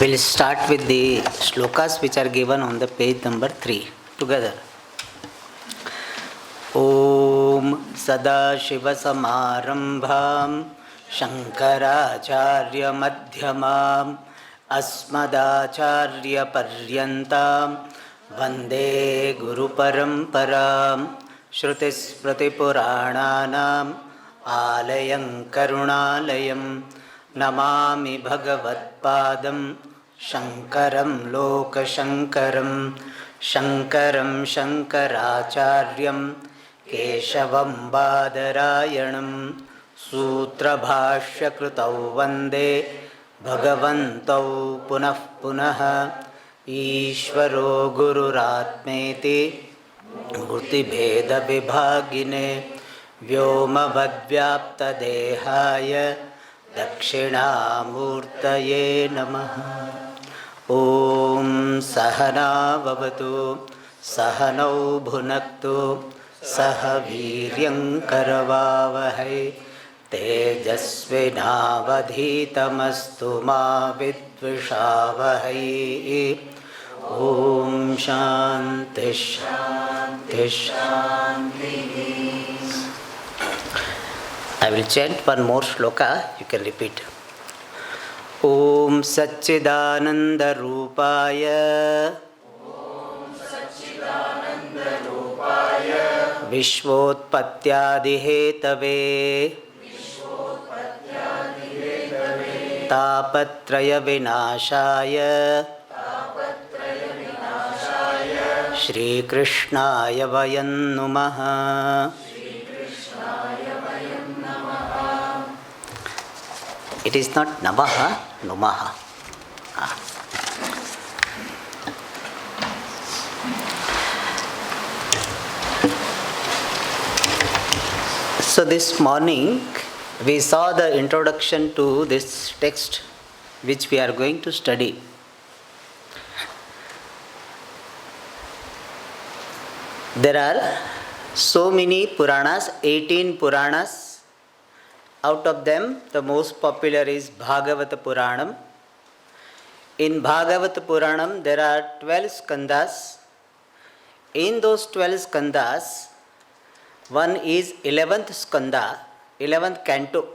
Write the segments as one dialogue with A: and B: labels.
A: We'll start with the shlokas which are given on the page number 3 together. Om Sadashivasamarambham Shankaracharya Madhyamam Asmadacharya Paryantam Vande Guruparamparam Shrutismritipurananam Alayam Karunalayam Namami Bhagavatpadam Shankaram Lokashankaram Shankaram Shankaracharyam Keshavam Badarayanam Sutrabhashya Krutau Vande Bhagavantau Punah Punah Ishvaro Gururatmeti Murti Bheda Vibhagine Vyoma Vadvyapta Dehaya Dakshinamurtaye Namaha. Om Sahana Vavatu Sahanau Bhunaktu Sahaviryam Karavavahai Tejasvinavadhitamastu ma vidvishavahai. Om Shanti Shanti Shanti. I will chant one more shloka, you can repeat. Om Satchidananda Rupaya Vishvotpatyadi Hetave Tapatraya Vinashaya Shri Krishnaya Vayam Namaha. It is not Namaha, Numaha. So this morning we saw the introduction to this text which we are going to study. There are so many Puranas, 18 Puranas. Out of them, the most popular is Bhagavata Puranam. In Bhagavata Puranam, there are 12 skandhas. In those 12 skandhas, one is 11th skandha, 11th canto.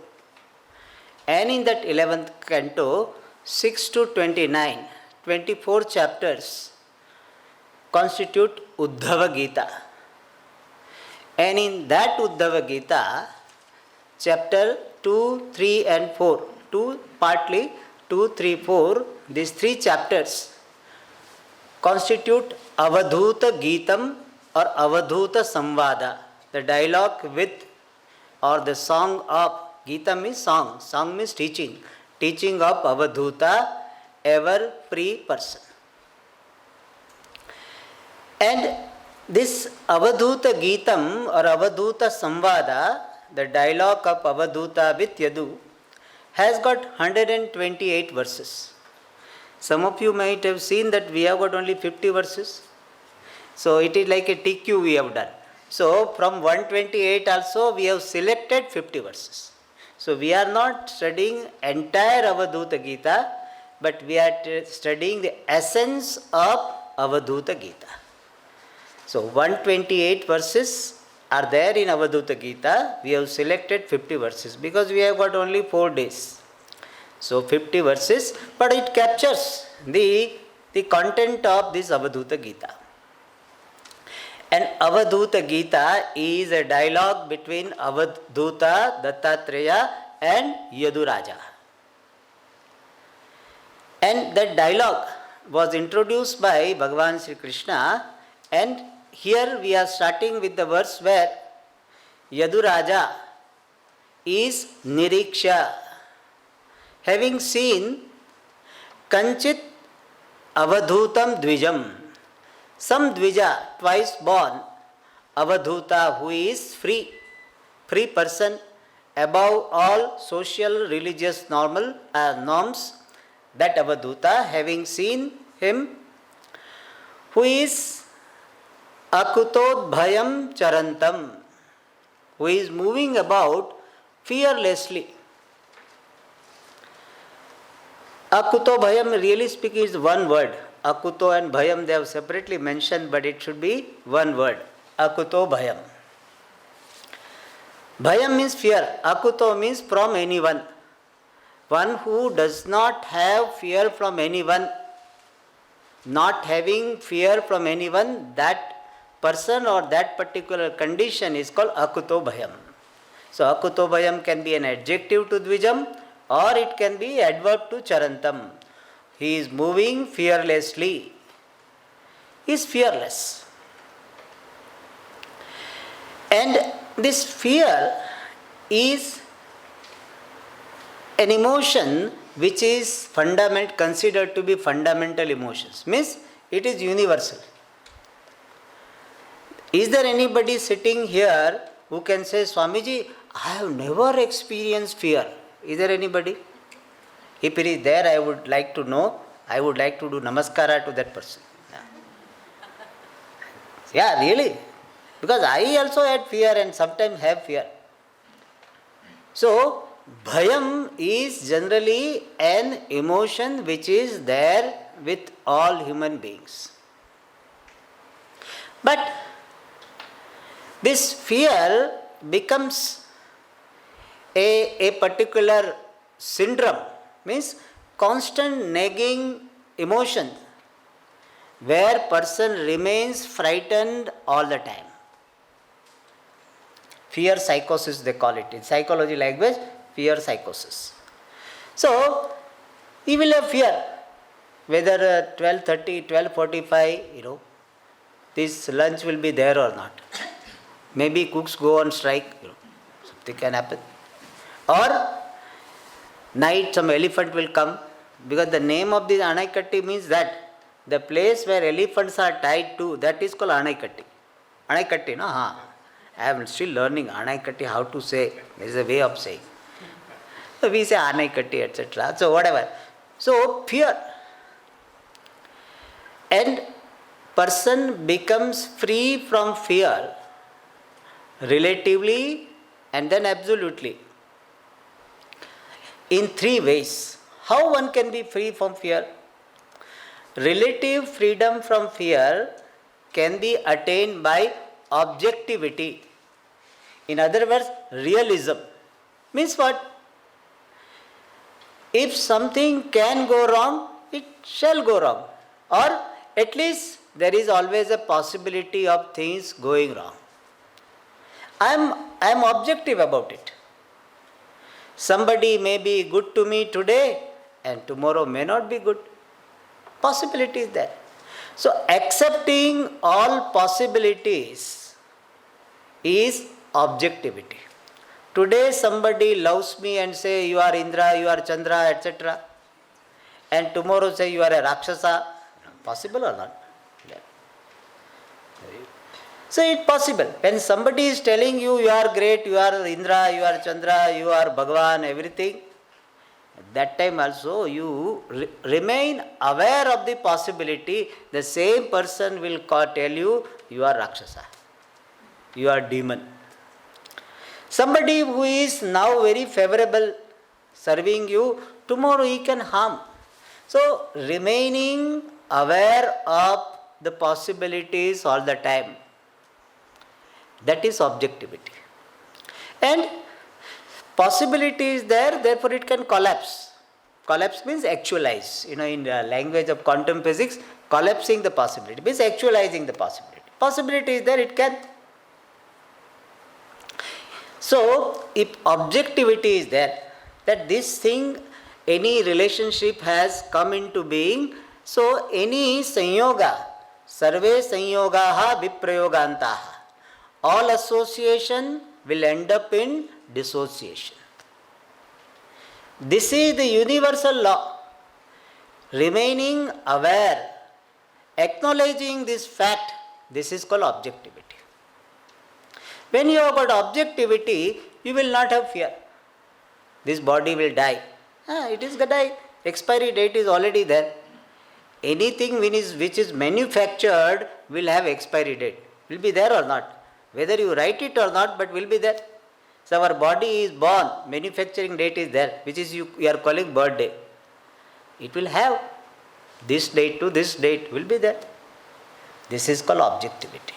A: And in that 11th canto, 6 to 29, 24 chapters constitute Uddhava Gita. And in that Uddhava Gita, Chapter 2, 3 and 4, partly 2, 3, 4, these 3 chapters constitute Avadhuta Geetam or Avadhuta Samvada, the dialogue with or the song of, Gita means song, song means teaching of Avadhuta, ever free person. And this Avadhuta Geetam or Avadhuta Samvada, the dialogue of Avadhuta with Yadu, has got 128 verses. Some of you might have seen that we have got only 50 verses. So it is like a TQ we have done. So from 128 also we have selected 50 verses. So we are not studying entire Avadhuta Gita, but we are studying the essence of Avadhuta Gita. So 128 verses are there in Avadhuta Gita. We have selected 50 verses because we have got only 4 days. So 50 verses, but it captures the content of this Avadhuta Gita. And Avadhuta Gita is a dialogue between Avadhuta, Dattatreya and Yaduraja. And that dialogue was introduced by Bhagavan Sri Krishna, and here we are starting with the verse where Yaduraja is Niriksha, having seen Kanchit Avadhutam Dvijam, some Dvija, twice born, Avadhuta, who is free person, above all social religious norms, that Avadhuta, having seen him, who is Akutod Bhayam Charantam, who is moving about fearlessly. Akuto bhayam, really speaking, is one word. Akuto and bhayam, they have separately mentioned, but it should be one word. Akuto bhayam. Bhayam means fear. Akuto means from anyone. One who does not have fear from anyone. Not having fear from anyone, that person or that particular condition is called akuto bhayam. So akuto bhayam can be an adjective to dvijam or it can be adverb to charantam. He is moving fearlessly. He is fearless. And this fear is an emotion which is considered to be fundamental emotions. Means it is universal. Is there anybody sitting here who can say, Swamiji, I have never experienced fear? Is there anybody? If it is there, I would like to know. I would like to do namaskara to that person. Yeah, really. Because I also had fear and sometimes have fear. So, bhayam is generally an emotion which is there with all human beings. But this fear becomes a particular syndrome, means constant nagging emotion where person remains frightened all the time. Fear psychosis they call it. In psychology language, fear psychosis. So, he will have fear. Whether 12:30, 12:45, this lunch will be there or not. Maybe cooks go on strike, something can happen. Or night some elephant will come, because the name of this Anaikatti means that the place where elephants are tied to, that is called Anaikatti. Anaikatti, no? I am still learning Anaikatti, how to say. There is a way of saying. So we say Anaikatti, etc. So whatever. So fear. And person becomes free from fear relatively and then absolutely. In three ways. How one can be free from fear? Relative freedom from fear can be attained by objectivity. In other words, realism. Means what? If something can go wrong, it shall go wrong. Or at least there is always a possibility of things going wrong. I am objective about it. Somebody may be good to me today and tomorrow may not be good. Possibility is there. So accepting all possibilities is objectivity. Today somebody loves me and say you are Indra, you are Chandra, etc. And tomorrow say you are a Rakshasa. Possible or not? Yeah. So it's possible. When somebody is telling you you are great, you are Indra, you are Chandra, you are Bhagavan, everything, at that time also you remain aware of the possibility. The same person will tell you you are Rakshasa, you are demon. Somebody who is now very favorable, serving you, tomorrow he can harm. So remaining aware of the possibilities all the time, that is objectivity. And possibility is there, therefore it can collapse. Collapse means actualize. In the language of quantum physics, collapsing the possibility means actualizing the possibility. Possibility is there, it can. So, if objectivity is there, that this thing, any relationship has come into being, so any sanyoga, sarve sanyogaha viprayogantaha, all association will end up in dissociation. This is the universal law. Remaining aware, acknowledging this fact, this is called objectivity. When you have got objectivity, you will not have fear. This body will die. It is going to die. Expiry date is already there. Anything which is manufactured will have expiry date. Will be there or not. Whether you write it or not, but will be there. So our body is born, manufacturing date is there, which is you are calling birthday. It will have this date to this date will be there. This is called objectivity.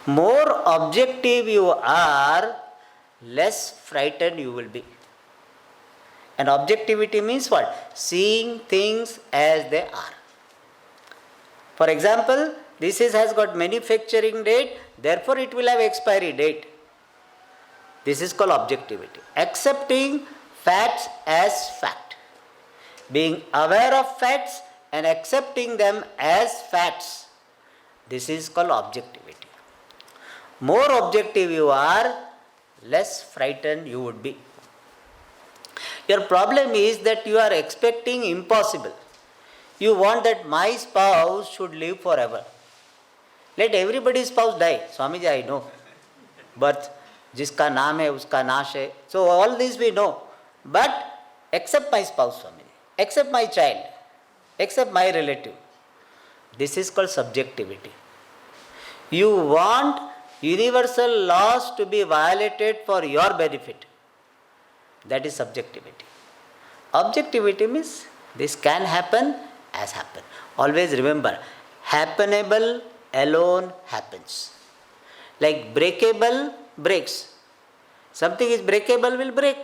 A: More objective you are, less frightened you will be. And objectivity means what? Seeing things as they are. For example, has got manufacturing date, therefore it will have expiry date. This is called objectivity. Accepting facts as fact. Being aware of facts and accepting them as facts. This is called objectivity. More objective you are, less frightened you would be. Your problem is that you are expecting impossible. You want that my spouse should live forever. Let everybody's spouse die. Swamiji, I know. But jiska naam hai, uska nash hai. So all this we know. But except my spouse, Swamiji. Except my child. Except my relative. This is called subjectivity. You want universal laws to be violated for your benefit. That is subjectivity. Objectivity means this can happen as happen. Always remember, happenable alone happens. Like breakable breaks. Something is breakable will break.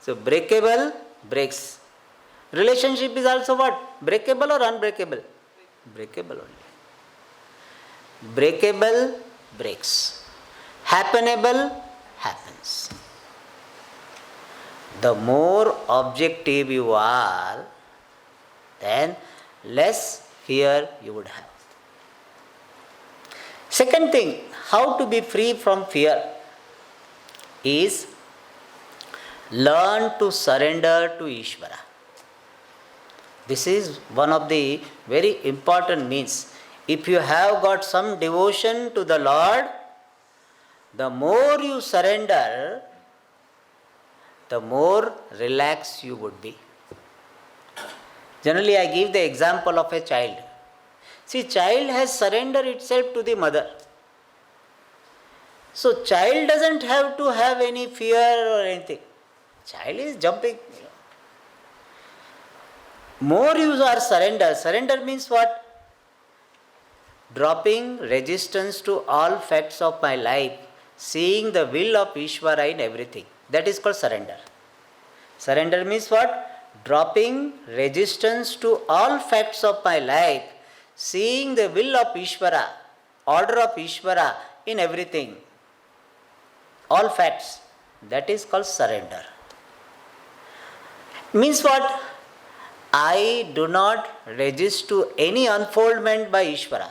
A: So breakable breaks. Relationship is also what? Breakable or unbreakable? Breakable only. Breakable breaks. Happenable happens. The more objective you are, then less fear you would have. Second thing, how to be free from fear is learn to surrender to Ishvara. This is one of the very important means. If you have got some devotion to the Lord, the more you surrender, the more relaxed you would be. Generally, I give the example of a child. See, child has surrendered itself to the mother. So, child doesn't have to have any fear or anything. Child is jumping. More you are surrender. Surrender means what? Dropping resistance to all facts of my life, seeing the will of Ishvara in everything. That is called surrender. Surrender means what? Dropping resistance to all facts of my life, seeing the will of Ishvara, order of Ishvara in everything. All facts. That is called surrender. Means what? I do not resist to any unfoldment by Ishvara.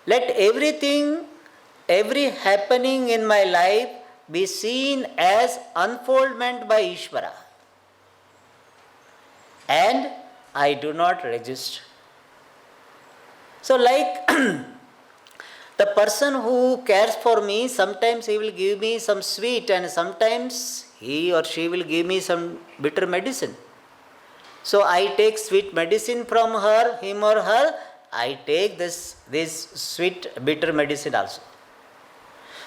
A: Let everything, every happening in my life be seen as unfoldment by Ishvara. And I do not resist. So like the person who cares for me, sometimes he will give me some sweet and sometimes he or she will give me some bitter medicine. So I take sweet medicine from her, him or her, I take this sweet bitter medicine also.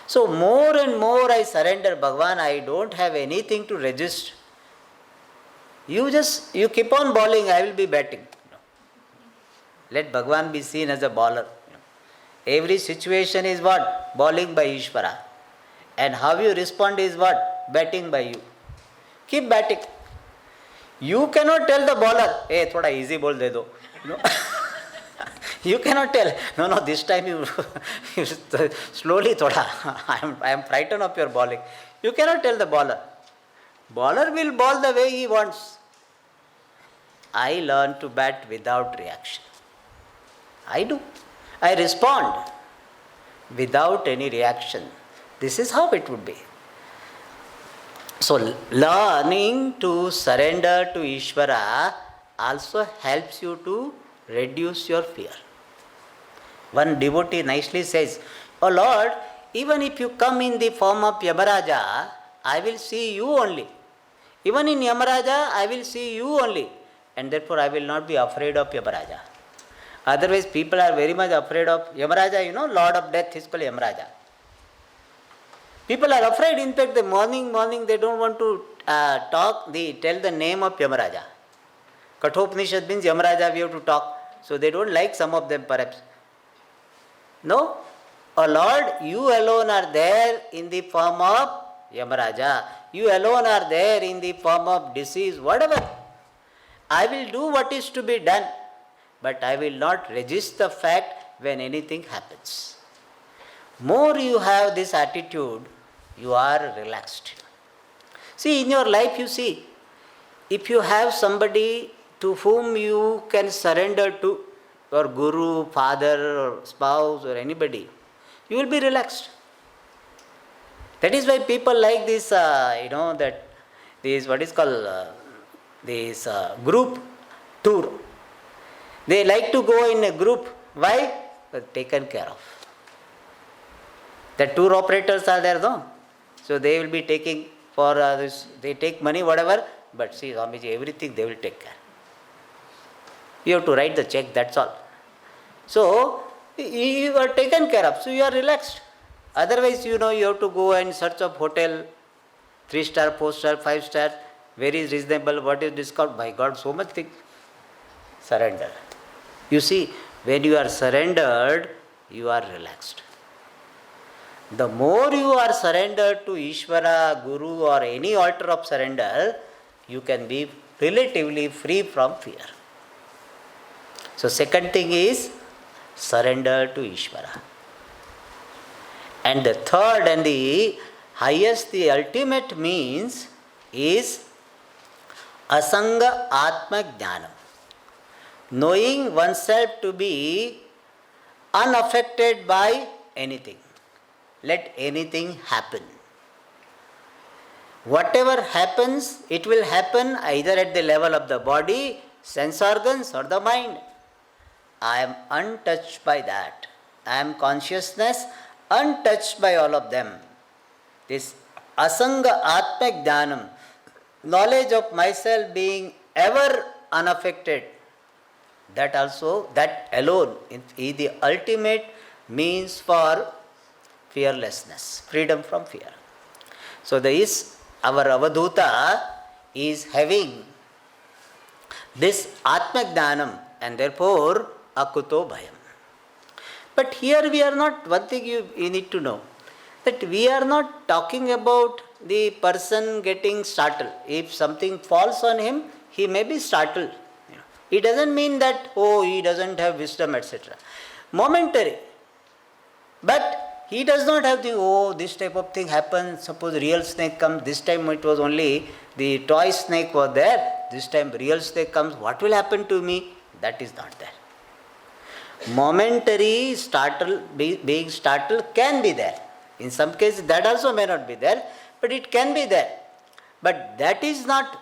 A: So more and more I surrender, Bhagavan, I don't have anything to resist. You keep on bowling, I will be batting. Let Bhagavan be seen as a bowler. Every situation is what? Bowling by Ishvara. And how you respond is what? Batting by you. Keep batting. You cannot tell the bowler, hey, thoda easy ball de do. You cannot tell, no, this time you slowly thoda, I am frightened of your bowling. You cannot tell the bowler. Bowler will bowl the way he wants. I learn to bat without reaction. I do. I respond without any reaction. This is how it would be. So, learning to surrender to Ishvara also helps you to reduce your fear. One devotee nicely says, Oh Lord, even if you come in the form of Yamaraja, I will see you only. Even in Yamaraja, I will see you only. And therefore, I will not be afraid of Yamaraja. Otherwise, people are very much afraid of Yamaraja, Lord of Death is called Yamaraja. People are afraid, in fact, the morning, they don't want to tell the name of Yamaraja. Kathopanishad means Yamaraja, we have to talk. So they don't like some of them perhaps. No. Oh Lord, you alone are there in the form of Yamaraja. You alone are there in the form of disease, whatever. I will do what is to be done, but I will not resist the fact when anything happens. More you have this attitude, you are relaxed. See, in your life you see, if you have somebody to whom you can surrender to, your guru, father or spouse or anybody, you will be relaxed. That is why people like this, that this what is called this group tour. They like to go in a group. Why? Taken care of. The tour operators are there, no? So they will be taking for this. They take money, whatever. But see, Swamiji, everything they will take care. You have to write the check. That's all. So you are taken care of. So you are relaxed. Otherwise, you have to go and search of hotel, 3-star, 4-star, 5-star. Where is reasonable? What is discount? My God, so much thing. Surrender. You see, when you are surrendered, you are relaxed. The more you are surrendered to Ishvara, Guru or any altar of surrender, you can be relatively free from fear. So second thing is surrender to Ishvara. And the third and the highest, the ultimate means is Asanga Atma Jnanam. Knowing oneself to be unaffected by anything. Let anything happen. Whatever happens, it will happen either at the level of the body, sense organs or the mind. I am untouched by that. I am consciousness untouched by all of them. This Asanga Atma Jnanam, knowledge of myself being ever unaffected, that alone is the ultimate means for fearlessness, freedom from fear. So our Avadhuta is having this Atma Jnanam and therefore Akuto Bhayam. But here we are not, one thing you need to know, that we are not talking about the person getting startled. If something falls on him, he may be startled. It doesn't mean that, he doesn't have wisdom, etc. Momentary. But he does not have this type of thing happens. Suppose real snake comes, this time it was only the toy snake was there. This time real snake comes, what will happen to me? That is not there. Momentary being startled can be there. In some cases that also may not be there, but it can be there. But that is not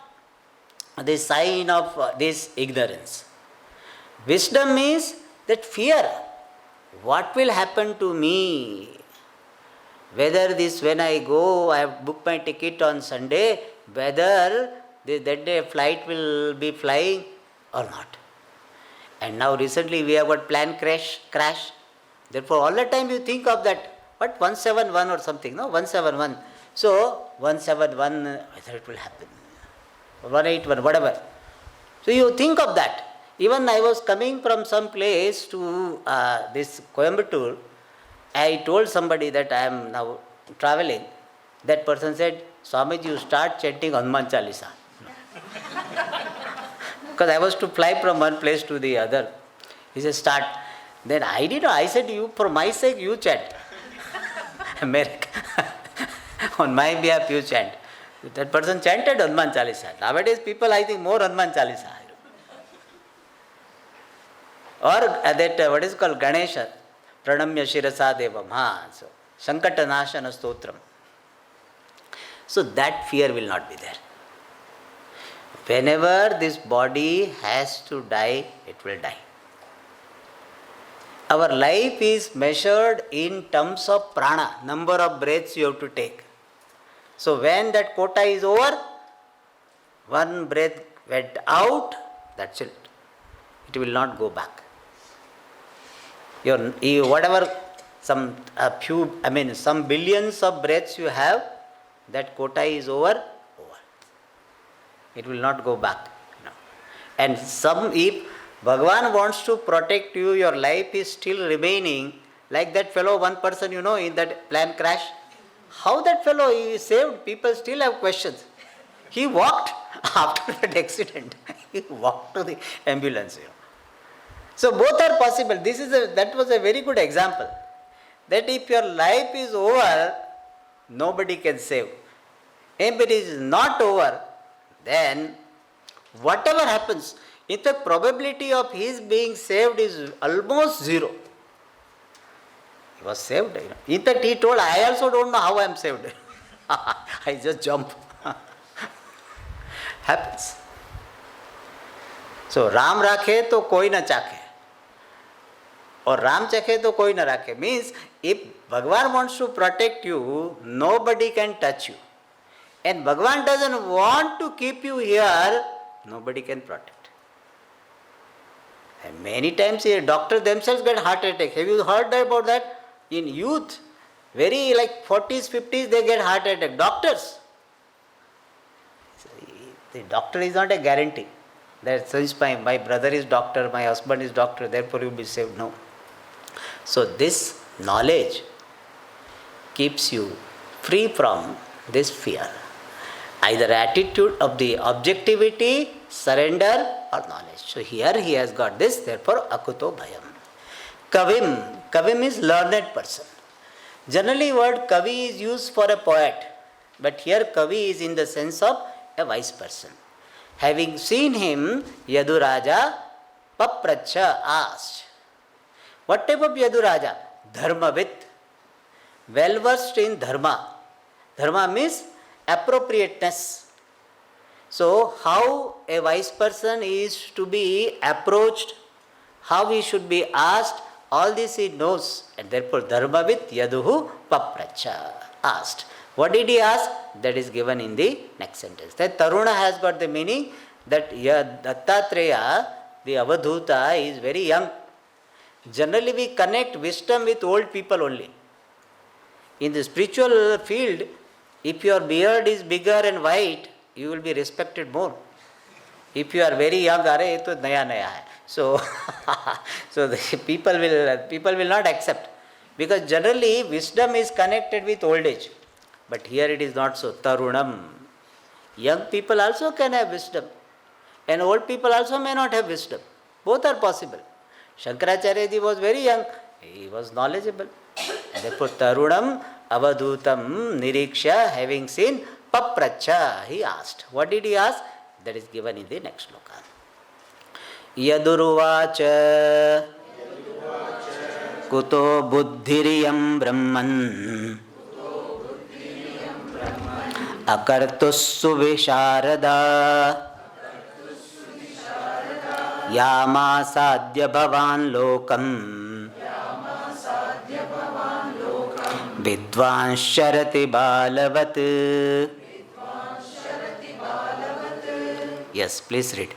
A: the sign of this ignorance. Wisdom means that fear. What will happen to me? Whether when I go, I have booked my ticket on Sunday, whether that day flight will be flying or not. And now recently we have got plane crash. Therefore all the time you think of that, 171 or something, 171. So 171, whether it will happen. 181, whatever. So you think of that. Even I was coming from some place to this Coimbatore. I told somebody that I am now traveling. That person said, Swamiji, you start chanting Hanuman Chalisa. Because I was to fly from one place to the other. He said, start. Then I said, for my sake, you chant. America. On my behalf, you chant. That person chanted Hanuman Chalisa. Nowadays, people, I think, more Hanuman Chalisa. Or that, what is called Ganesha. Pranamya Shirasa Devam. So, Sankata Nashana Stotram. So, that fear will not be there. Whenever this body has to die, it will die. Our life is measured in terms of prana, number of breaths you have to take. So when that quota is over, one breath went out, that's it. It will not go back. Some billions of breaths you have, that quota is over. It will not go back. No. And if Bhagavan wants to protect you, your life is still remaining, like that fellow, one person, in that plane crash. How that fellow is saved? People still have questions. He walked after that accident. He walked to the ambulance. So both are possible. That was a very good example. That if your life is over, nobody can save. If it is not over, then whatever happens, in fact, probability of his being saved is almost zero. He was saved. In fact, he told, I also don't know how I am saved. I just jump. Happens. So, Ram rakhe to koi na chakhe. Or Ram chakhe to koi na rakhe. Means, if Bhagavan wants to protect you, nobody can touch you. And Bhagavan doesn't want to keep you here, nobody can protect. And many times doctors themselves get heart attack. Have you heard about that? In youth, very like 40s, 50s, they get heart attack. Doctors. The doctor is not a guarantee. That since my brother is doctor, my husband is doctor, therefore you will be saved. No. So this knowledge keeps you free from this fear. Either attitude of the objectivity, surrender or knowledge. So here he has got this, therefore akuto bhayam. Kavim is learned person. Generally word kavi is used for a poet, but here kavi is in the sense of a wise person. Having seen him, Yaduraja Papracha asked. What type of Yaduraja? Dharmavit. Well versed in dharma. Dharma means appropriateness. So, how a wise person is to be approached, how he should be asked, all this he knows. And therefore, Dharmavit Yaduhu Papracha asked. What did he ask? That is given in the next sentence. That Taruna has got the meaning that Dattatreya, the Avadhuta, is very young. Generally, we connect wisdom with old people only. In the spiritual field, if your beard is bigger and white, you will be respected more. If you are very young, arey to naya hai. So, so the people will not accept, because generally wisdom is connected with old age. But here it is not so. Tarunam. Young people also can have wisdom, and old people also may not have wisdom. Both are possible. Shankaracharya ji was very young. He was knowledgeable. Therefore, Tarunam Avadhutam Niriksha, having seen Papracha, he asked. What did he ask? That is given in the next sloka. Yaduruvacha Kuto Buddhiriyam Brahman Akartussu Visharada Yama Sadhya Bhavan Lokam Vidvan Sharati Balavat. Yes, please read.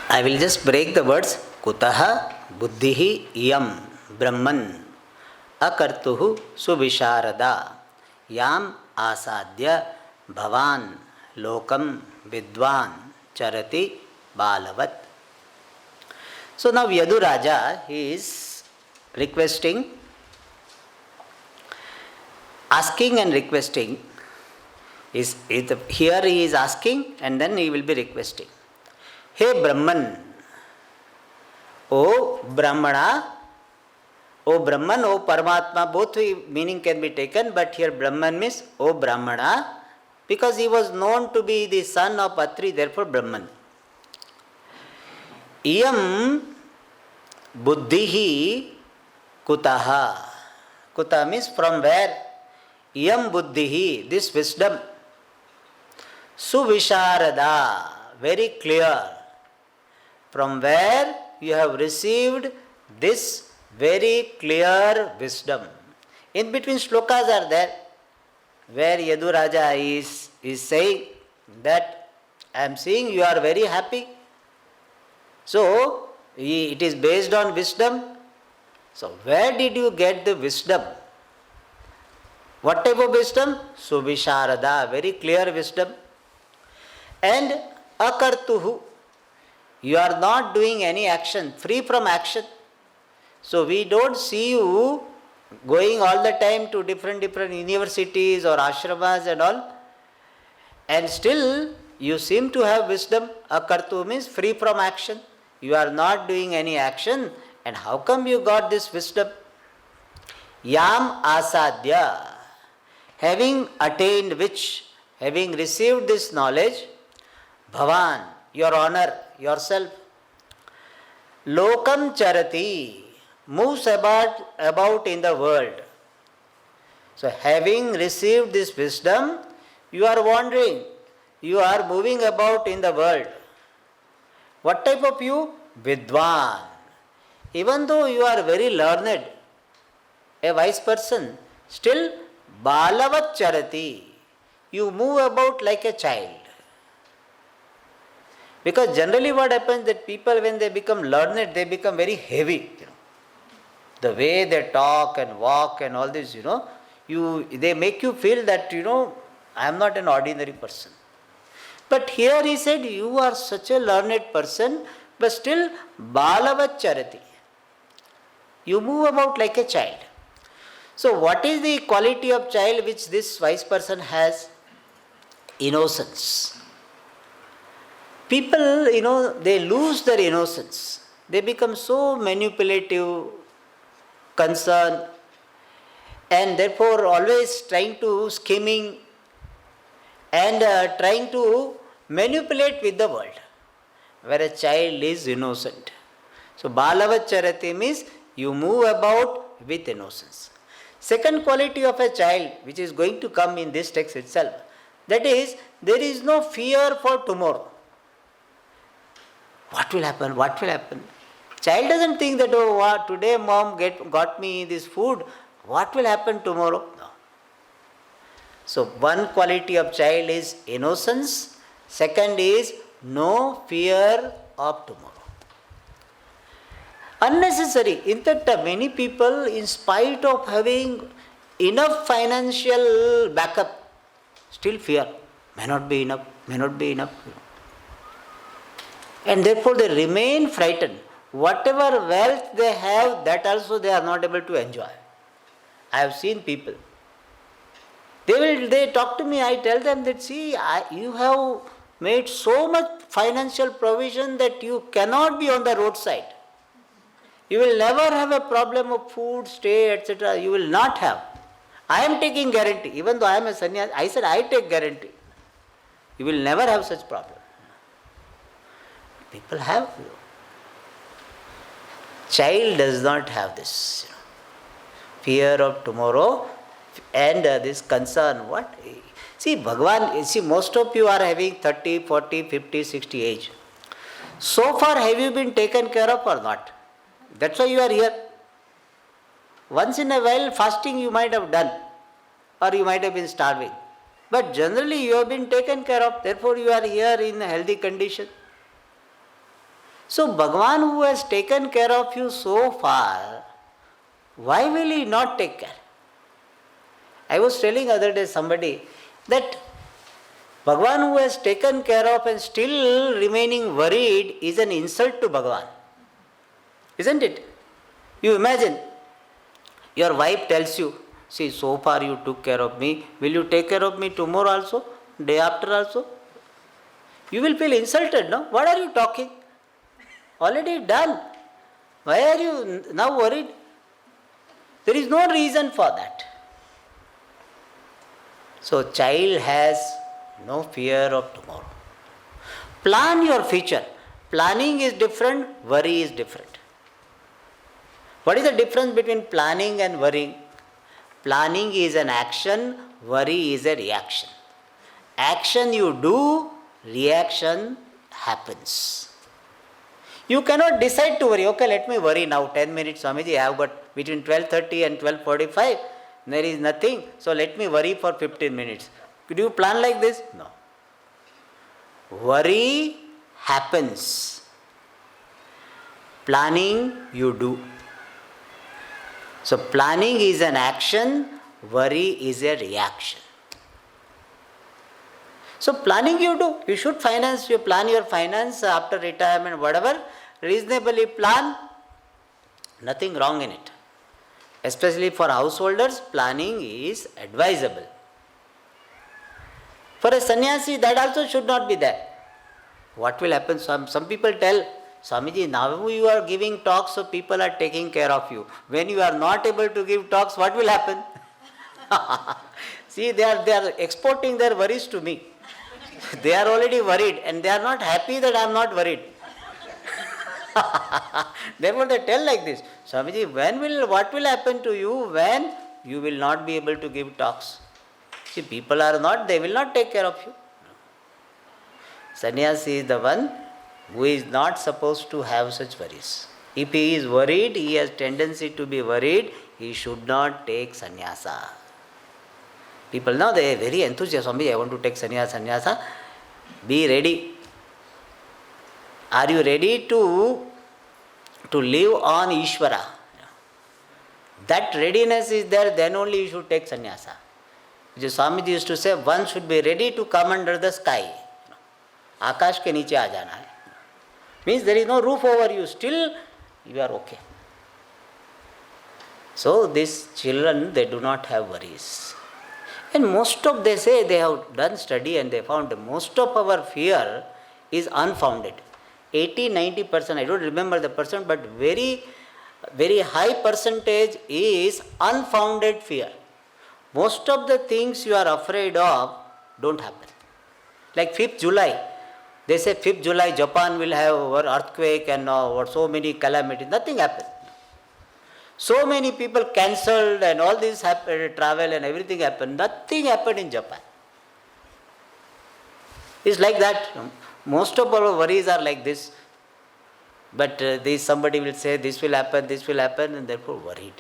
A: I will just break the words. Kutaha buddhihi yam brahman akartuhu suvisharada yam asadya bhavan lokam vidvan charati balavat. So now Yaduraja, he is asking and requesting. Here he is asking and then he will be requesting. Hey Brahman, O Brahmana, O Brahman, O Paramatma, both meaning can be taken, but here Brahman means O Brahmana, because he was known to be the son of Atri, therefore Brahman. Iyam buddhihi kutaha. Kuta means from where? Iyam buddhihi, this wisdom. Suvisharada, very clear. From where you have received this very clear wisdom. In between shlokas are there, where Yaduraja is saying that I am seeing you are very happy. So, it is based on wisdom. So, where did you get the wisdom? What type of wisdom? Subhisharada, very clear wisdom. And akartuhu, you are not doing any action, free from action. So, we don't see you going all the time to different universities or ashramas and all. And still, you seem to have wisdom. Akartu means free from action. You are not doing any action. And how come you got this wisdom? Yam asadya. Having attained which, having received this knowledge, Bhavan, your honor, yourself, Lokam charati, moves about in the world. So having received this wisdom, you are wandering, you are moving about in the world. What type of you? Vidwan. Even though you are very learned, a wise person, still balavat charati, you move about like a child. Because generally what happens that people when they become learned, they become very heavy. The way they talk and walk and all this, they make you feel that, I am not an ordinary person. But here he said, you are such a learned person, but still balavat charati. You move about like a child. So what is the quality of child which this wise person has? Innocence. People, they lose their innocence. They become so manipulative, concerned, and therefore always trying to scheming and trying to manipulate with the world, where a child is innocent. So balavat charati means you move about with innocence. Second quality of a child, which is going to come in this text itself, that is, there is no fear for tomorrow. What will happen? What will happen? Child doesn't think that, today mom got me this food. What will happen tomorrow? No. So one quality of child is innocence. Second is no fear of tomorrow. Unnecessary. In fact, many people, in spite of having enough financial backup, still fear. May not be enough, may not be enough. And therefore they remain frightened. Whatever wealth they have, that also they are not able to enjoy. I have seen people. They talk to me, I tell them that, see, you have made so much financial provision that you cannot be on the roadside. You will never have a problem of food, stay, etc. You will not have. I am taking guarantee. Even though I am a sannyas, I said I take guarantee. You will never have such problem. People have. Child does not have this. Fear of tomorrow and this concern. What? See, Bhagavan, most of you are having 30, 40, 50, 60 age. So far, have you been taken care of or not? That's why you are here. Once in a while, fasting you might have done, or you might have been starving. But generally, you have been taken care of. Therefore, you are here in a healthy condition. So, Bhagavan who has taken care of you so far, why will he not take care? I was telling other day somebody that Bhagavan who has taken care of and still remaining worried is an insult to Bhagavan. Isn't it? You imagine, your wife tells you, see, so far you took care of me, will you take care of me tomorrow also, day after also? You will feel insulted, no? What are you talking? Already done. Why are you now worried? There is no reason for that. So, child has no fear of tomorrow. Plan your future. Planning is different, worry is different. What is the difference between planning and worrying? Planning is an action, worry is a reaction. Action you do, reaction happens. You cannot decide to worry. Okay, let me worry now, 10 minutes, Swamiji, I have got between 12:30 and 12:45, there is nothing, so let me worry for 15 minutes. Could you plan like this? No. Worry happens. Planning you do. So planning is an action, worry is a reaction. So planning you do. You should plan your finance after retirement, whatever. Reasonably plan. Nothing wrong in it. Especially for householders, planning is advisable. For a sannyasi, that also should not be there. What will happen? Some people tell, Swamiji, now you are giving talks, so people are taking care of you. When you are not able to give talks, what will happen? See, they are exporting their worries to me. They are already worried and they are not happy that I am not worried. Therefore they tell like this, Swamiji, what will happen to you when you will not be able to give talks? See, people they will not take care of you. Sannyasi is the one who is not supposed to have such worries. If he is worried, he has tendency to be worried, he should not take sannyasa. People now, they are very enthusiastic. Swami, I want to take sannyasa. Be ready. Are you ready to live on Ishvara? That readiness is there, then only you should take sannyasa. Which Swamiji used to say, one should be ready to come under the sky. Akash ke niche aa jana hai. Means there is no roof over you, still you are okay. So these children, they do not have worries. And they say they have done study and they found most of our fear is unfounded. 80-90%, I don't remember the percent, but very, very high percentage is unfounded fear. Most of the things you are afraid of don't happen. Like 5th July, they say 5th July Japan will have earthquake and so many calamities. Nothing happened. So many people cancelled and all this happened, travel and everything happened. Nothing happened in Japan. It's like that. Most of our worries are like this. But somebody will say this will happen, and therefore worried.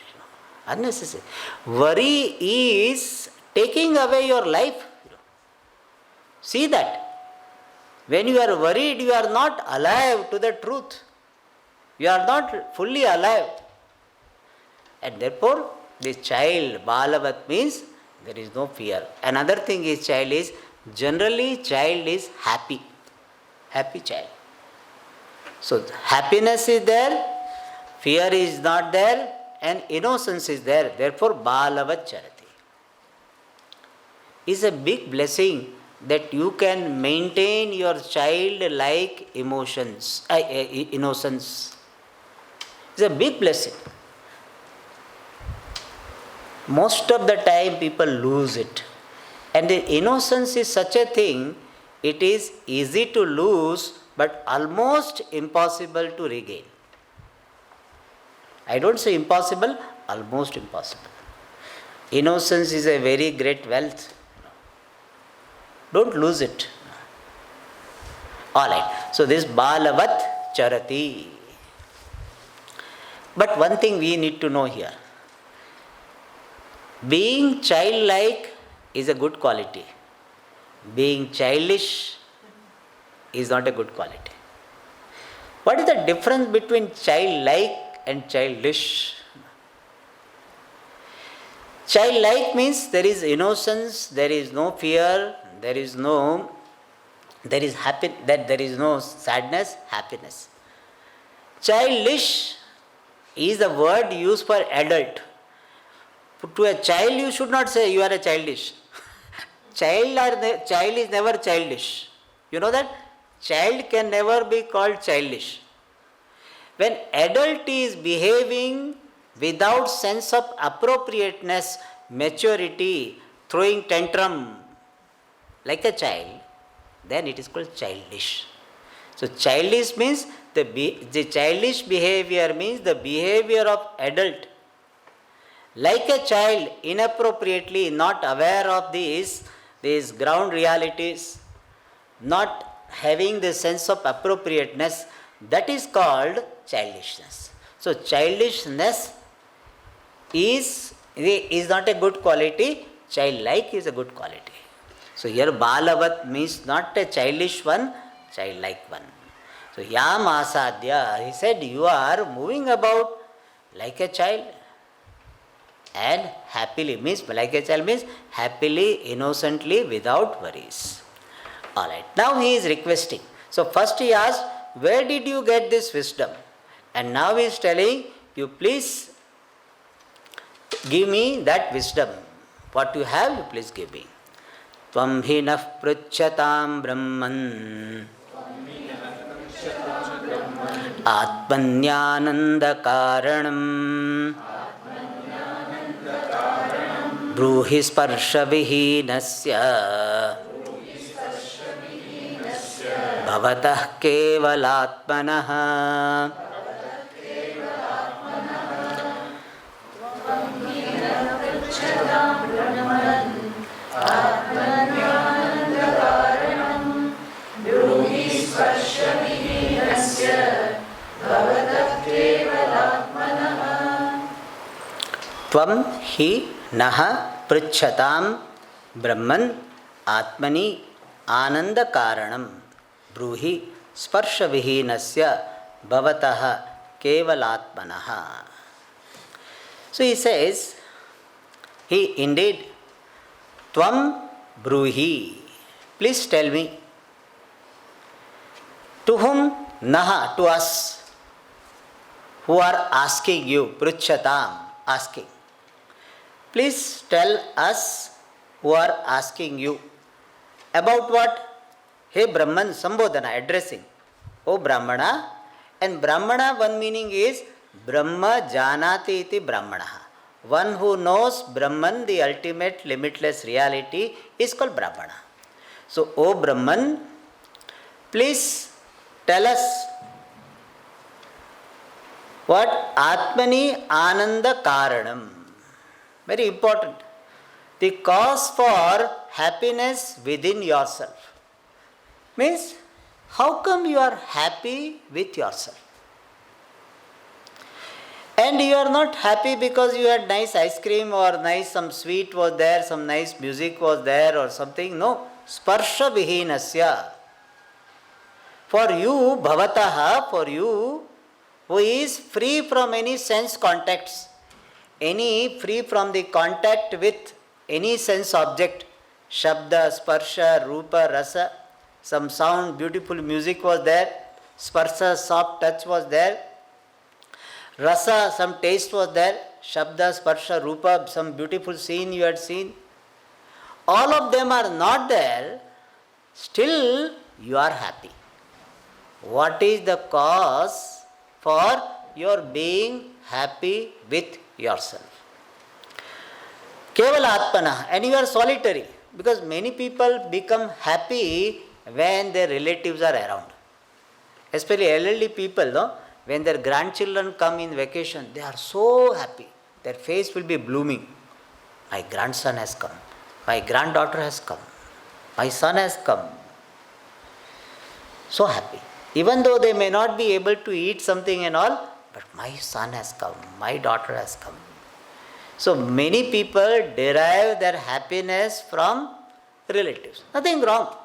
A: Unnecessary. Worry is taking away your life. See that. When you are worried, you are not alive to the truth. You are not fully alive. And therefore, this child, Balavat, means there is no fear. Another thing is generally child is happy. Happy child. So happiness is there, fear is not there, and innocence is there. Therefore, Balavat Charati. Is a big blessing that you can maintain your child-like innocence. It's a big blessing. Most of the time people lose it. And the innocence is such a thing, it is easy to lose but almost impossible to regain. I don't say impossible, almost impossible. Innocence is a very great wealth. Don't lose it. Alright, so this Balavat Charati. But one thing we need to know here. Being childlike is a good quality. Being childish is not a good quality. What is the difference between childlike and childish? Childlike means there is innocence, there is no fear, there is no sadness, happiness. Childish is the word used for adult. To a child, you should not say you are a childish. Child is never childish. You know that? Child can never be called childish. When adult is behaving without sense of appropriateness, maturity, throwing tantrum like a child, then it is called childish. So childish means the childish behavior means the behavior of adult. Like a child, inappropriately, not aware of these ground realities, not having the sense of appropriateness, that is called childishness. So childishness is not a good quality, childlike is a good quality. So here Balavat means not a childish one, childlike one. So Yam Asadya, he said, you are moving about like a child. And happily means, like a child means happily, innocently, without worries. Alright, now he is requesting. So first he asked, where did you get this wisdom? And now he is telling, you please give me that wisdom. What you have, you please give me. Tvam hinah pruchyatam brahman atmanyananda karanam bruhi sparsha vihinasya bhavatah kevalatmanah. Tvam hi naha pruchyatam brahman atmani ananda karanam bruhi sparsha vihinasya bhavatah kevalatmanah. So he says, he indeed, tvam bruhi, please tell me, to whom? Naha, to us, who are asking you, pruchyatam, asking. Please tell us who are asking you about what? Hey Brahman, Sambodhana, addressing. O Brahmana, and Brahmana, one meaning is Brahma Janati iti Brahmana. One who knows Brahman, the ultimate limitless reality, is called Brahmana. So, O Brahman, please tell us what? Atmani Ananda Karanam. Very important. The cause for happiness within yourself. Means, how come you are happy with yourself? And you are not happy because you had nice ice cream or nice some sweet was there, some nice music was there or something. No. Sparsha vihinasya. For you, bhavataha, for you, who is free from any sense contacts, free from the contact with any sense object, shabda, sparsha, rupa, rasa, some sound, beautiful music was there, sparsha, soft touch was there, rasa, some taste was there, shabda, sparsha, rupa, some beautiful scene you had seen. All of them are not there, still you are happy. What is the cause for your being happy with yourself? Kevalatmana, and you are solitary, because many people become happy when their relatives are around. Especially elderly people, no? When their grandchildren come in vacation, they are so happy. Their face will be blooming. My grandson has come. My granddaughter has come. My son has come. So happy. Even though they may not be able to eat something and all, but my son has come, my daughter has come. So many people derive their happiness from relatives. Nothing wrong.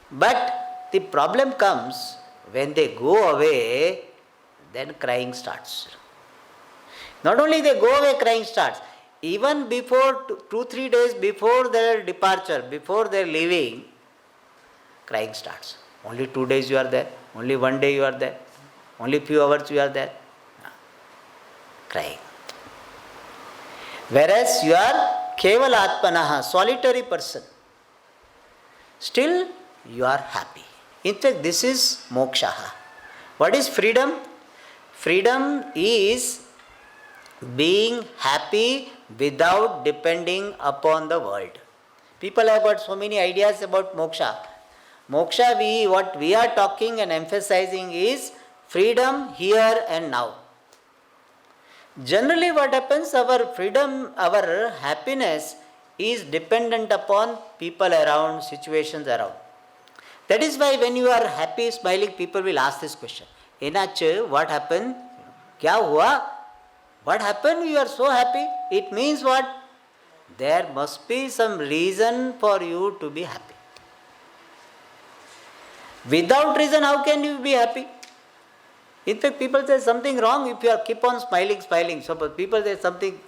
A: But the problem comes when they go away, then crying starts. Not only they go away, crying starts. Even before 2-3 days before their departure, before their leaving, crying starts. Only 2 days you are there, only 1 day you are there, only few hours you are there. Crying. Whereas you are kevalatmanaha, solitary person. Still you are happy. In fact, this is mokshaha. What is freedom? Freedom is being happy without depending upon the world. People have got so many ideas about moksha. Moksha, what we are talking and emphasizing is freedom here and now. Generally what happens, our freedom, our happiness is dependent upon people around, situations around. That is why when you are happy, smiling, people will ask this question. Enache, what happened? Kya hua? What happened? You are so happy. It means what? There must be some reason for you to be happy. Without reason, how can you be happy? In fact, people say something wrong if you are keep on smiling. So people say something.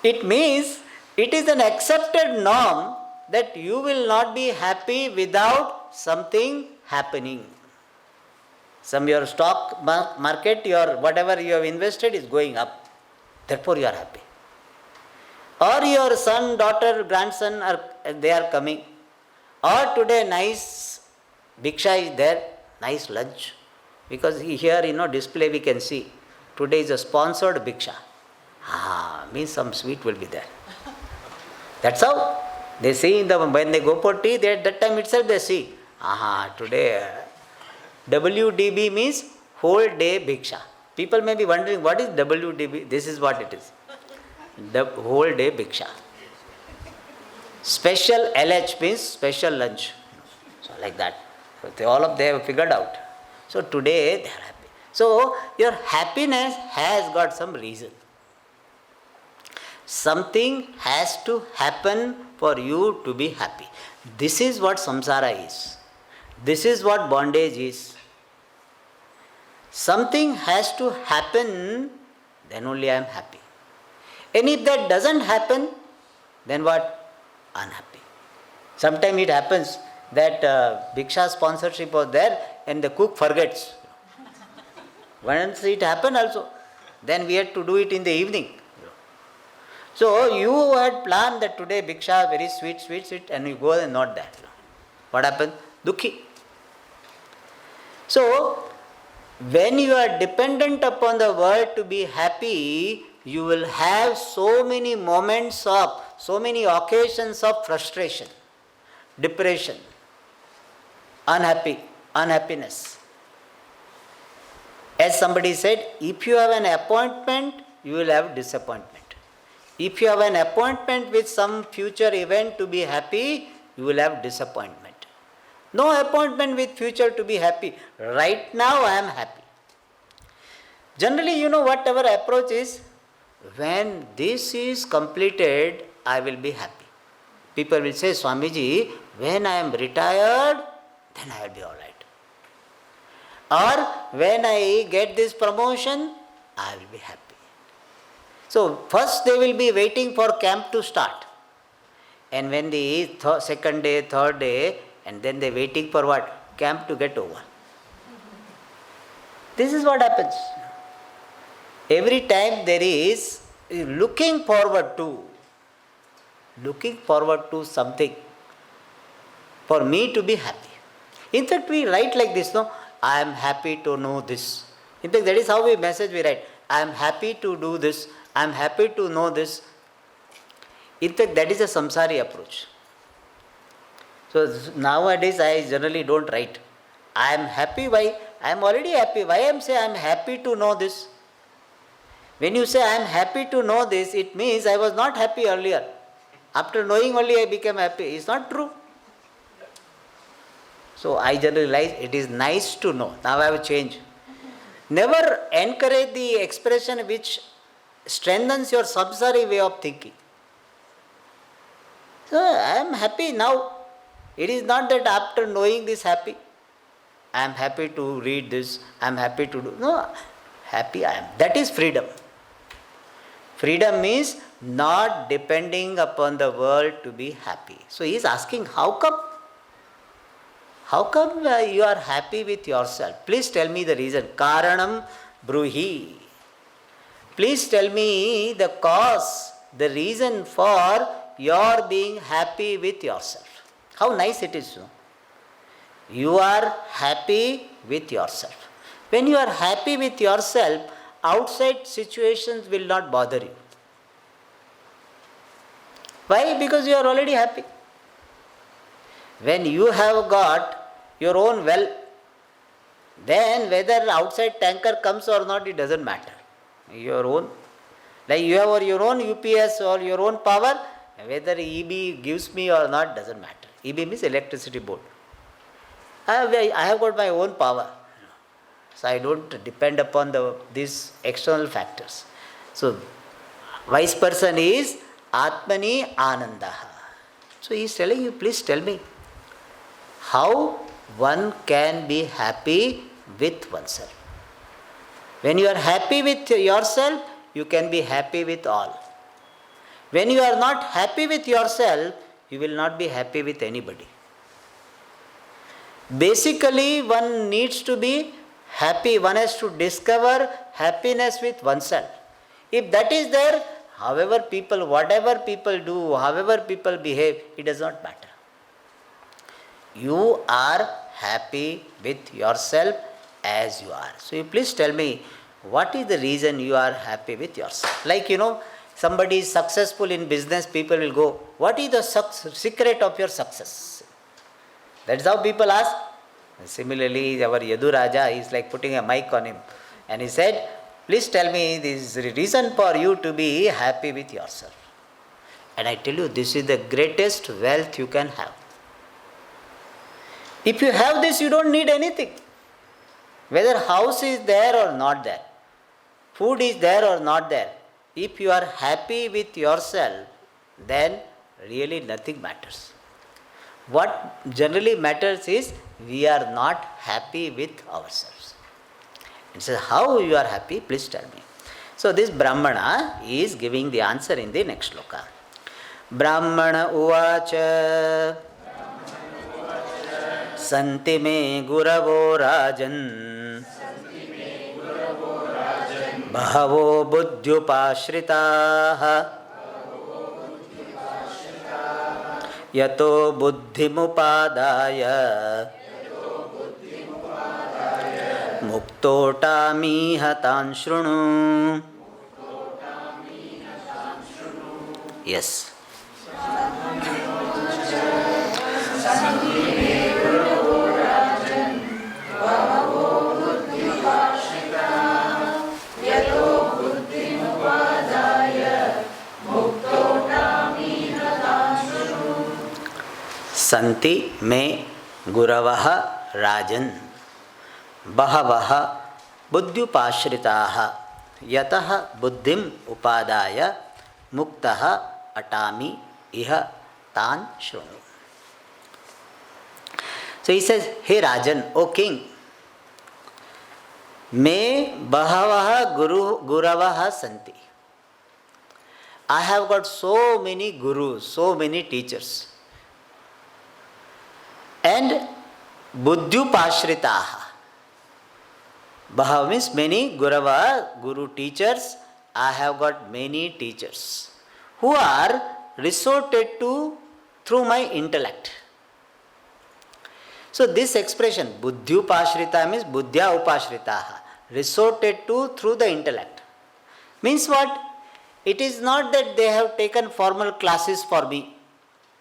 A: It means it is an accepted norm that you will not be happy without something happening. Some your stock market, your whatever you have invested is going up. Therefore you are happy. Or your son, daughter, grandson they are coming. Or today nice bhiksha is there, nice lunch. Because here display we can see. Today is a sponsored bhiksha. Means some sweet will be there. That's how they see when they go for tea, at that time itself they see. Today WDB means whole day bhiksha. People may be wondering what is WDB. This is what it is. The whole day bhiksha. Special LH means special lunch. So like that. So all of them have figured out. So today they are happy. So your happiness has got some reason. Something has to happen for you to be happy. This is what samsara is. This is what bondage is. Something has to happen, then only I am happy. And if that doesn't happen, then what? Unhappy. Sometimes it happens that bhiksha sponsorship was there and the cook forgets. Once it happened also, then we had to do it in the evening. So you had planned that today bhiksha, very sweet, and you go and not that. What happened? Dukhi. So, when you are dependent upon the world to be happy, you will have so many moments of, so many occasions of frustration, depression, unhappiness. As somebody said, if you have an appointment, you will have disappointment. If you have an appointment with some future event to be happy, you will have disappointment. No appointment with future to be happy. Right now I am happy. Generally, whatever approach is, when this is completed, I will be happy. People will say, Swamiji, when I am retired, then I will be alright. Or when I get this promotion, I will be happy. So first they will be waiting for camp to start. And when the second day, third day, and then they waiting for what? Camp to get over. This is what happens. Every time there is looking forward to something for me to be happy. In fact, we write like this, no? I am happy to know this. In fact, that is how we write. I am happy to do this. I am happy to know this. In fact, that is a samsari approach. So nowadays I generally don't write. I am happy. Why? I am already happy. Why I am saying I am happy to know this? When you say I am happy to know this, it means I was not happy earlier. After knowing only I became happy. It's not true. So I generally realize it is nice to know. Now I have changed. Never encourage the expression which strengthens your samsari way of thinking. So I am happy now. It is not that after knowing this happy. I am happy to read this. I am happy to do. No, happy I am. That is freedom. Freedom means not depending upon the world to be happy. So he is asking, how come? How come you are happy with yourself? Please tell me the reason. Karanam bruhi. Please tell me the cause, the reason for your being happy with yourself. How nice it is. No? You are happy with yourself. When you are happy with yourself, outside situations will not bother you. Why? Because you are already happy. When you have got your own well, then whether outside tanker comes or not, it doesn't matter. Your own, like you have your own UPS or your own power, whether EB gives me or not, doesn't matter. EB means electricity board. I have got my own power. So I don't depend upon these external factors. So Wise person is Atmani Anandaha. So he is telling you, please tell me, how one can be happy with oneself. When you are happy with yourself, you can be happy with all. When you are not happy with yourself, you will not be happy with anybody. Basically, one needs to be happy. One has to discover happiness with oneself. If that is there, however people, whatever people do, however people behave, it does not matter. You are happy with yourself as you are. So you please tell me, what is the reason you are happy with yourself? Like, somebody is successful in business, people will go, what is the secret of your success? That's how people ask. Similarly, our Yadu Raja is like putting a mic on him. And he said, please tell me this reason for you to be happy with yourself. And I tell you, this is the greatest wealth you can have. If you have this, you don't need anything. Whether house is there or not there, food is there or not there, if you are happy with yourself, then really nothing matters. What generally matters is we are not happy with ourselves. It says, how you are happy? Please tell me. So this Brahmana is giving the answer in the next shloka. Brahmana uvacha santi me guravo rajan bahavo buddhyupashritaha yato buddhimupadaya muktotamiha tan shrunu. Yes. Santi me guravaha rajan bahavaha buddhyupashritaha yataha buddhim upadaya muktaha atami iha tan shrunu. So he says, hey Rajan, O king, me bahavaha guravaha santi. I have got so many gurus, so many teachers. And buddhyupashritaha. Bhav means many, gurava, guru teachers. I have got many teachers who are resorted to through my intellect. So this expression, buddhyupashrita means buddhya upashritaha, resorted to through the intellect. Means what? It is not that they have taken formal classes for me.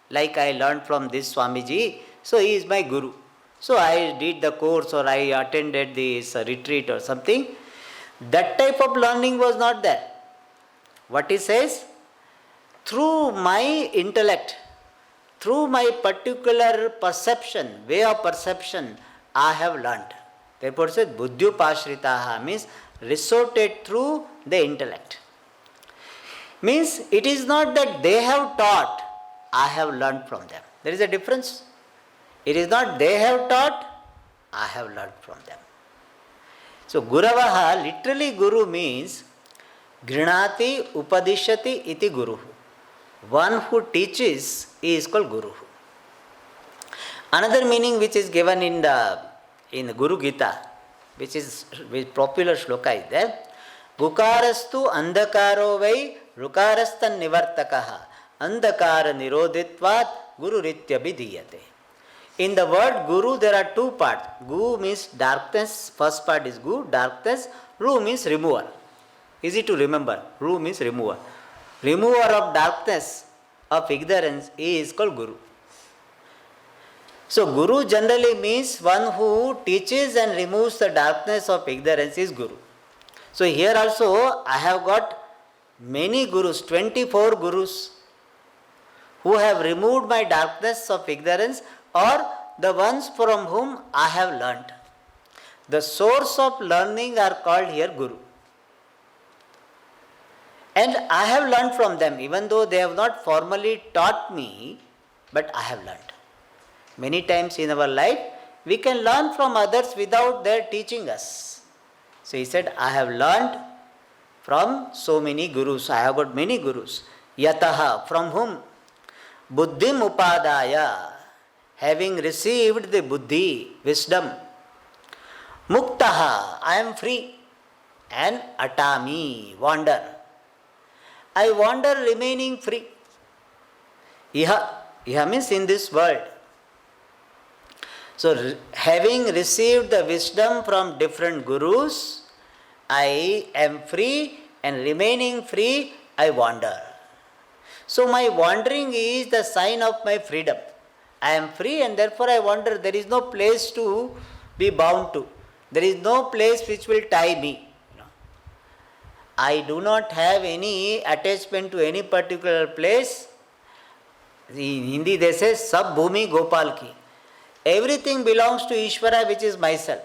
A: Like I learned from this Swamiji, so he is my guru. So I did the course or I attended this retreat or something. That type of learning was not there. What he says? Through my intellect, through my particular perception, way of perception, I have learned. Therefore it says buddhyupashritaha means resorted through the intellect. Means it is not that they have taught, I have learned from them. There is a difference. It is not they have taught, I have learned from them. So Guravaha, literally Guru means Grinati Upadishati iti Guru. One who teaches is called Guru. Another meaning which is given in the Guru Gita, which is popular shloka is there. Gukarastu andakaro vai rukarastan nivartakaha andakara nirodhitvat guru ritya vidiyate. In the word Guru, there are two parts. Gu means darkness, first part is Gu, darkness. Ru means remover. Easy to remember. Ru means remover. Remover of darkness, of ignorance is called Guru. So Guru generally means one who teaches and removes the darkness of ignorance is Guru. So here also I have got many Gurus, 24 Gurus who have removed my darkness of ignorance, or the ones from whom I have learnt. The source of learning are called here Guru. And I have learned from them, even though they have not formally taught me, but I have learned. Many times in our life, we can learn from others without their teaching us. So he said, I have learned from so many gurus. I have got many gurus. Yataha, from whom? Buddhim upadaya, having received the buddhi, wisdom. Muktaha, I am free. And atami, wander. I wander remaining free. Iha means in this world. So, having received the wisdom from different gurus, I am free, and remaining free, I wander. So, my wandering is the sign of my freedom. I am free and therefore I wander. There is no place to be bound to. There is no place which will tie me. I do not have any attachment to any particular place. In Hindi they say, Sab Bhumi Gopal ki. Everything belongs to Ishvara, which is myself.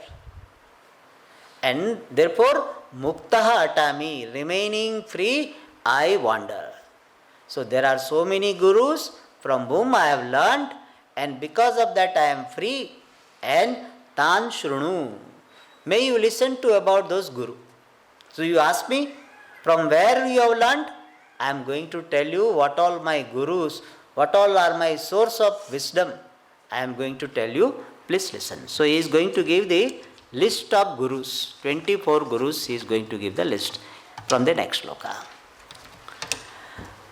A: And therefore, Muktaha Atami, remaining free, I wander. So there are so many gurus from whom I have learned, and because of that I am free. And Tan Shrunu, may you listen to about those gurus. So you ask me, from where you have learned? I am going to tell you what all my gurus, what all are my source of wisdom. I am going to tell you, please listen. So he is going to give the list of gurus, 24 gurus he is going to give the list from the next shloka.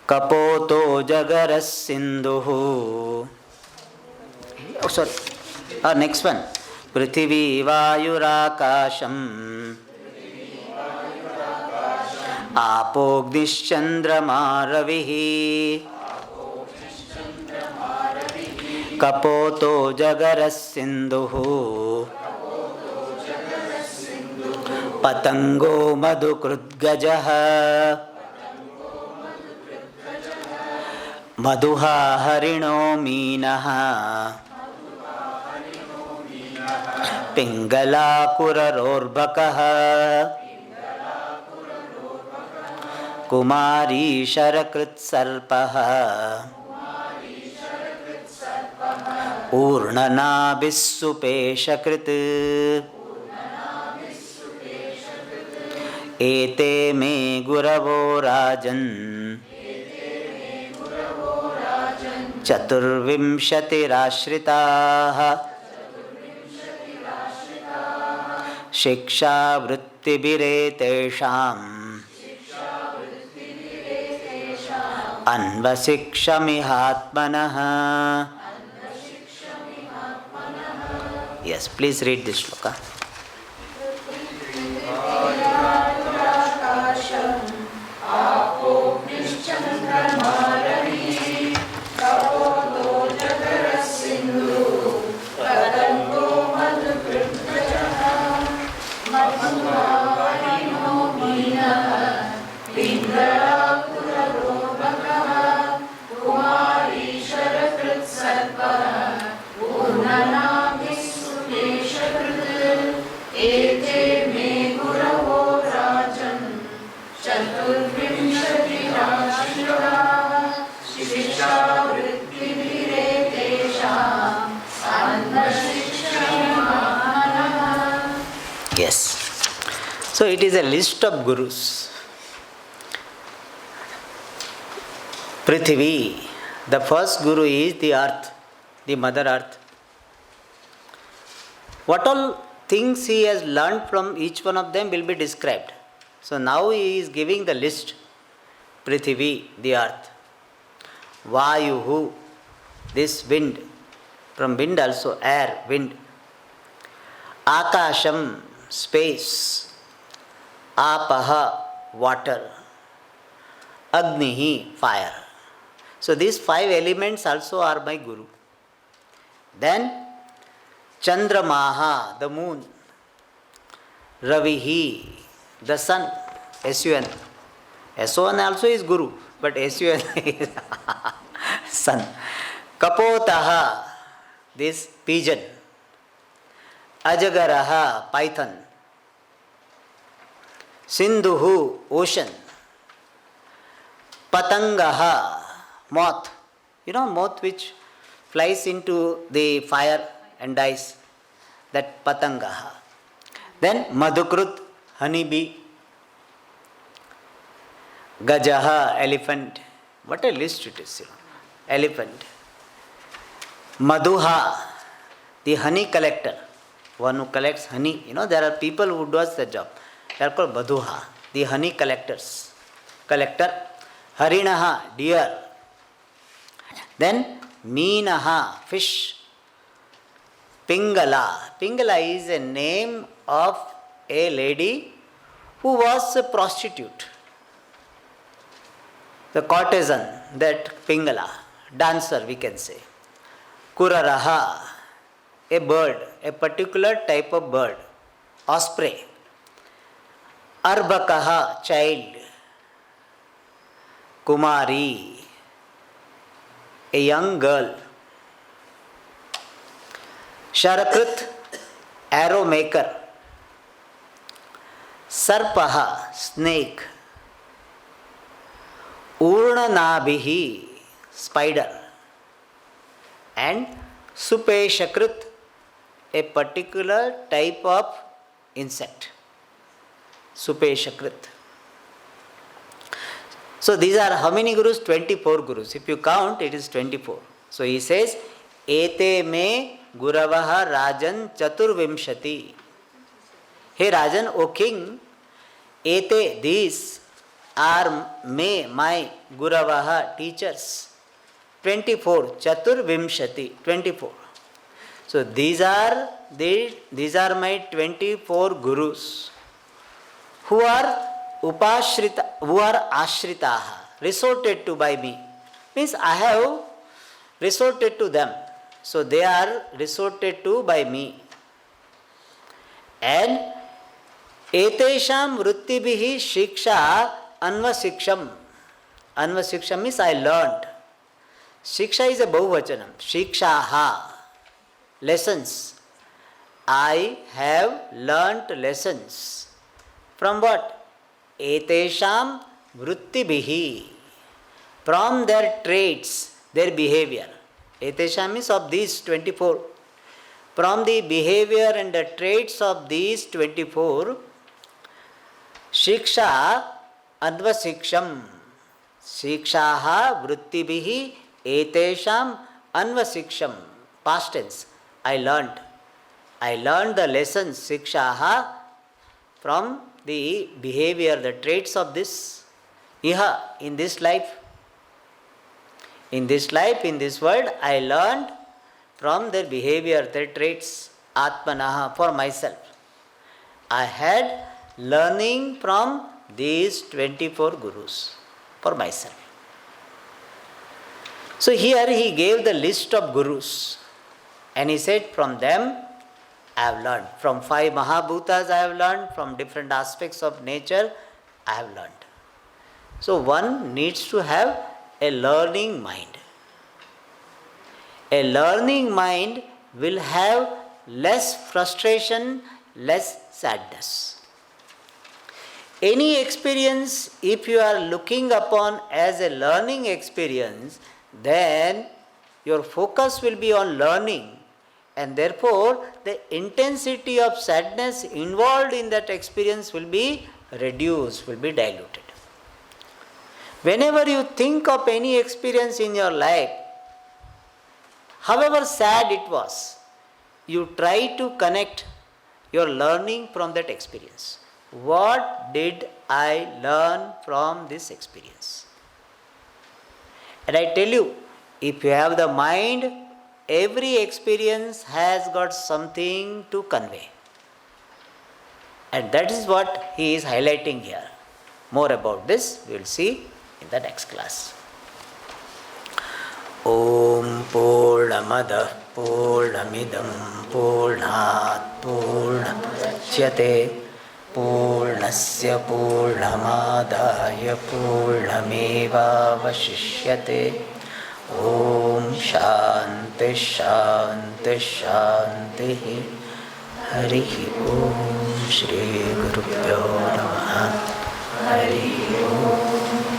A: Kapoto jagaras sindhuhu. Oh, sorry. Next one. Prithvi vayurakasham. Apognischandrama ravihi. Kapoto jagaras sindhuhu. Patango madhukrudgajaha. Madhuha harino minaha. Pingala kurarorbakaha. Kumari sharakrit sarpaha. Urnana vissupeshakrit. Ete me guravo rajan. Chaturvimshatirashritaha. Shiksha vrittibiretesham. Anvashikshamihatmanaha. Yes, please read this shloka. Yes. So it is a list of gurus. Prithvi, the first guru is the earth, the mother earth. What all things he has learned from each one of them will be described. So now he is giving the list. Prithvi, the earth. Vayuhu, this wind. From wind also, air, wind. Akasham, space. Apaha, water. Agnihi, fire. So these 5 elements also are my guru. Then Chandramaha, the moon. Ravihi, the sun. S-U-N. S-O-N also is guru, but S-U-N is sun. Kapotaha, this pigeon. Ajagaraha, python. Sindhuhu, ocean. Patangaha, moth. You know, moth which flies into the fire and dies. That Patangaha. Then Madhukrut, honeybee. Gajaha, elephant. What a list it is, Elephant. Madhuha, the honey collector. One who collects honey. There are people who does the job. They are called Madhuha, the honey collectors. Collector. Harinaha, deer. Then Meenaha, fish. Pingala. Pingala is a name of a lady who was a prostitute. The courtesan, that Pingala, dancer we can say. Kuraraha, a bird, a particular type of bird, osprey. Arbakaha, child. Kumari, a young girl. Sharakrit, arrow maker. Sarpaha, snake. Urnanabihi, spider. And Supeshakrit, a particular type of insect. Supeshakrit. So these are how many gurus? 24 gurus. If you count, it is 24. So he says, Ete me Guravaha Rajan Chaturvimshati. Hey Rajan, O king, Ete, these are my Guravaha, teachers. 24, Chaturvimshati, 24. So these are my 24 gurus who are ashritaha, resorted to by me. Means I have resorted to them. So they are resorted to by me. And etesham vrittibihi shiksha anvasiksham. Anvasiksham means I learned. Shiksha is a bahuvachanam. Shikshaha, lessons. I have learnt lessons. From what? Etesham vrittibihi. From their traits, their behavior. Etesham means of these 24. From the behavior and the traits of these 24, Shiksha Advasiksham. Shikshaha vrittibihi etesham anvasiksham. Past tense. I learned the lessons, Shikshaha, from the behavior, the traits of this Iha, in this life. In this life, in this world, I learned from their behavior, their traits, Atmanaha, for myself. I had learning from these 24 gurus for myself. So here he gave the list of gurus and he said, from them I have learned. From 5 Mahabhutas I have learned, from different aspects of nature I have learned. So one needs to have a learning mind. A learning mind will have less frustration, less sadness. Any experience, if you are looking upon as a learning experience, then your focus will be on learning, and therefore the intensity of sadness involved in that experience will be reduced, will be diluted. Whenever you think of any experience in your life, however sad it was, you try to connect your learning from that experience. What did I learn from this experience? And I tell you, if you have the mind, every experience has got something to convey. And that is what he is highlighting here. More about this we will see in the next class. Om Purnamada Purnamidam Purnat Purnamudachyate Purnasya Purnamadaya Purnameva Vashishyate. Om Shanti Shanti Shanti. Hari Om Shri Gurubhyo Namaha. Hari Om.